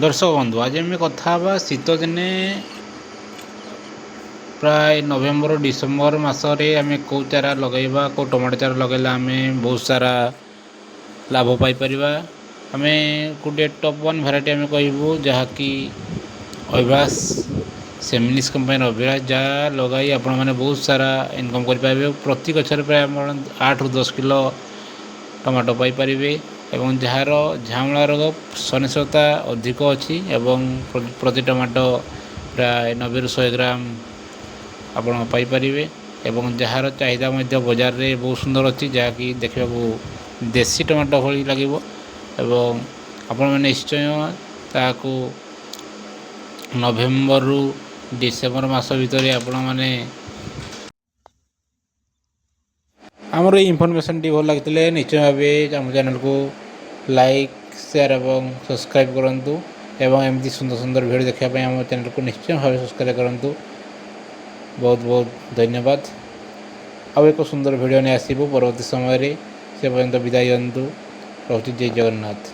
दर्शक बंधु आज आम कथा शीत दिने प्राय नवेम्बर डिसेम्बर मसरे आम कौ चारा लगेगा कौ टमाटो चारा लगेला आम बहुत सारा लाभ पाइपर। आम गोटे टॉप वन भेराइटी आम कहूँ जहाँकि अभिलाष सेमिनिस कंपानी अभिलाष जहाँ लगे आपण मैंने बहुत सारा इनकम करेंगे। प्रति गचर प्राय 8 ରୁ 10 किलो टमाटो पाइपर एवं जार झामला रोग सहिष्णुता अधिक अच्छी एवं प्रति टमाटो प्राय 90 ରୁ 100 ग्राम आपण पाइपर एवं जार चाहिदा बजार में बहुत सुंदर अच्छी जहाँकि देखा देसी टमाटो भली लगे एवं आपण मैंने निश्चय ताकू नवेम्बर ରୁ डिसेम्बर मास भितर आपण मैंने आमर ये इनफर्मेशन टी भल लगी निश्चय भाव आम चैनल को लाइक शेयर एवं सब्सक्राइब करूँ एवं एमती सुंदर सुंदर वीडियो देखापी आम चैनल को निश्चय भाव सब्सक्राइब करूँ। बहुत बहुत धन्यवाद। आउ एक सुंदर वीडियो नहीं आसबू परवर्ती समय से पर्यंत विदाय दिंतु। रोच जय जगन्नाथ।